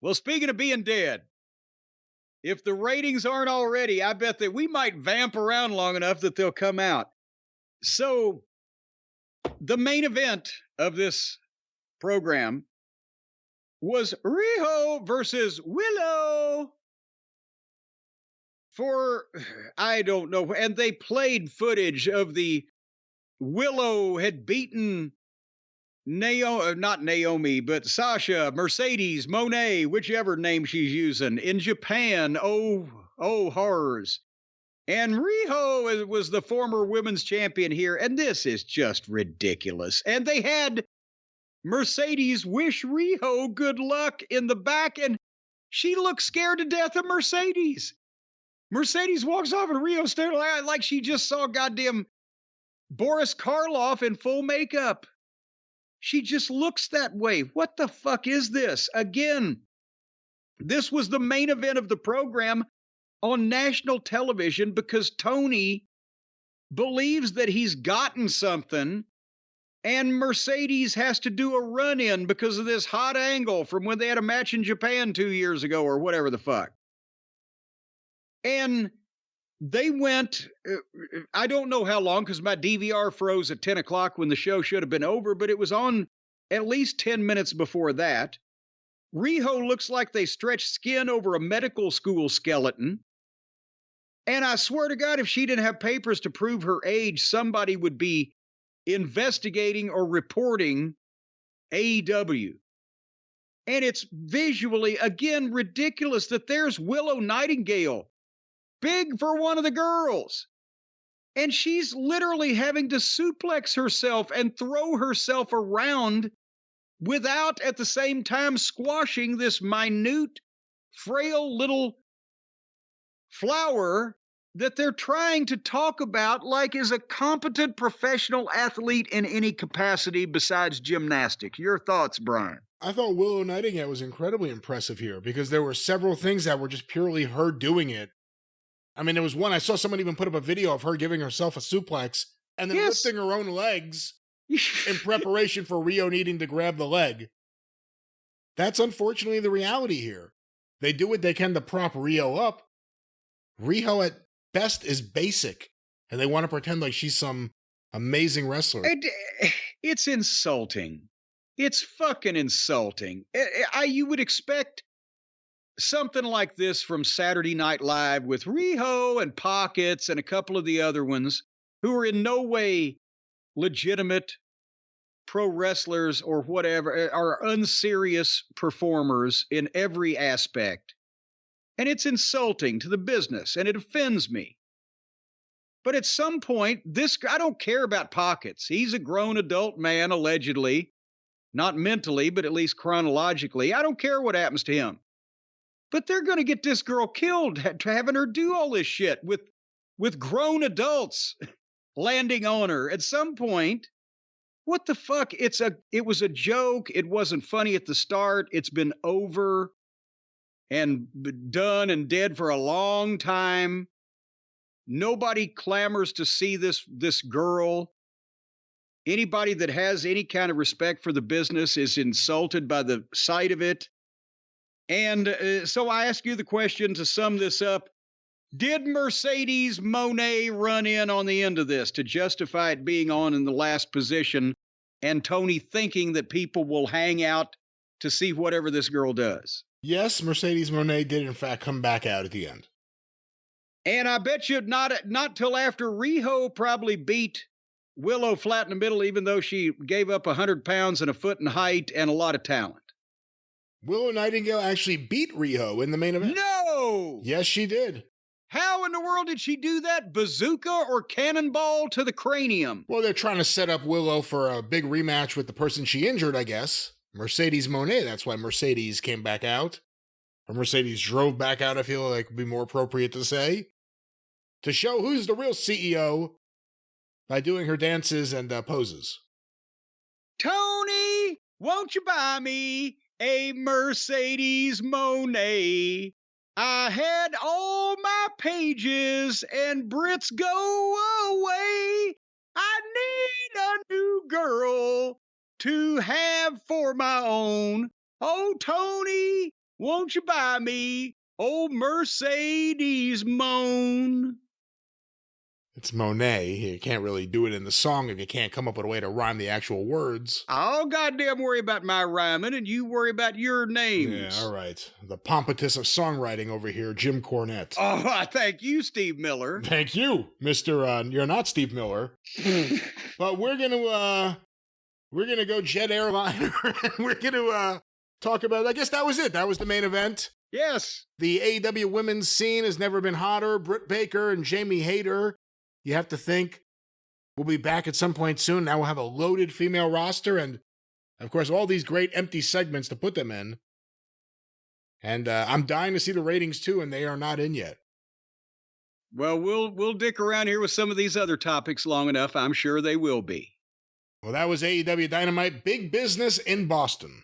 Well, speaking of being dead, if the ratings aren't already, I bet that we might vamp around long enough that they'll come out. So, the main event of this program was Riho versus Willow for, I don't know. And they played footage of the Willow had beaten not Naomi, but Sasha, Mercedes, Monet, whichever name she's using in Japan. Oh, horrors. And Riho was the former women's champion here. And this is just ridiculous. And they had Mercedes wish Riho good luck in the back. And she looks scared to death of Mercedes. Mercedes walks off and Riho stared like she just saw goddamn Boris Karloff in full makeup. She just looks that way. What the fuck is this? Again, this was the main event of the program on national television because Tony believes that he's gotten something and Mercedes has to do a run-in because of this hot angle from when they had a match in Japan 2 years ago or whatever the fuck. And they went, I don't know how long because my DVR froze at 10 o'clock when the show should have been over, but it was on at least 10 minutes before that. Riho looks like they stretched skin over a medical school skeleton. And I swear to God, if she didn't have papers to prove her age, somebody would be investigating or reporting AEW. And it's visually, again, ridiculous that there's Willow Nightingale, big for one of the girls. And she's literally having to suplex herself and throw herself around without at the same time squashing this minute, frail little flower that they're trying to talk about like is a competent professional athlete in any capacity besides gymnastics. Your thoughts, Brian? I thought Willow Nightingale was incredibly impressive here because there were several things that were just purely her doing it. I mean, there was one, I saw someone even put up a video of her giving herself a suplex and then lifting her own legs in preparation for Riho needing to grab the leg. That's unfortunately the reality here. They do what they can to prop Riho up. Riho at best is basic, and they want to pretend like she's some amazing wrestler. It's insulting. It's fucking insulting. You would expect something like this from Saturday Night Live with Riho and Pockets and a couple of the other ones who are in no way legitimate pro wrestlers or whatever, are unserious performers in every aspect. And it's insulting to the business, and it offends me. But at some point, I don't care about Pockets. He's a grown adult man, allegedly. Not mentally, but at least chronologically. I don't care what happens to him. But they're going to get this girl killed, having her do all this shit with grown adults landing on her. At some point, what the fuck? It was a joke. It wasn't funny at the start. It's been over and done and dead for a long time. Nobody clamors to see this girl. Anybody that has any kind of respect for the business is insulted by the sight of it. And so I ask you the question to sum this up. Did Mercedes Monet run in on the end of this to justify it being on in the last position and Tony thinking that people will hang out to see whatever this girl does? Yes, Mercedes Monet did in fact come back out at the end. And I bet you not till after Riho probably beat Willow flat in the middle, even though she gave up 100 pounds and a foot in height and a lot of talent. Willow Nightingale actually beat Riho in the main event. No! Yes, she did. How in the world did she do that? Bazooka or cannonball to the cranium? Well, they're trying to set up Willow for a big rematch with the person she injured, I guess. Mercedes Monet. That's why Mercedes came back out. Or Mercedes drove back out, I feel like would be more appropriate to say. To show who's the real CEO by doing her dances and poses. Tony, won't you buy me a Mercedes Monet? I had all my pages and Brits go away. I need a new girl to have for my own. Oh, Tony, Won't you buy me old Mercedes moan? It's Monet. You can't really do it in the song if you can't come up with a way to rhyme the actual words. I'll goddamn worry about my rhyming, and you worry about your names. Yeah, all right. The pompatus of songwriting over here, Jim Cornette. Oh, thank you, Steve Miller. Thank you, Mr. You're not Steve Miller. But we're gonna go jet airliner, and we're gonna talk about. I guess that was it. That was the main event. Yes. The AEW women's scene has never been hotter. Britt Baker and Jamie Hayter. You have to think we'll be back at some point soon. Now we'll have a loaded female roster and, of course, all these great empty segments to put them in. And I'm dying to see the ratings, too, and they are not in yet. Well, we'll dick around here with some of these other topics long enough. I'm sure they will be. Well, that was AEW Dynamite Big Business in Boston.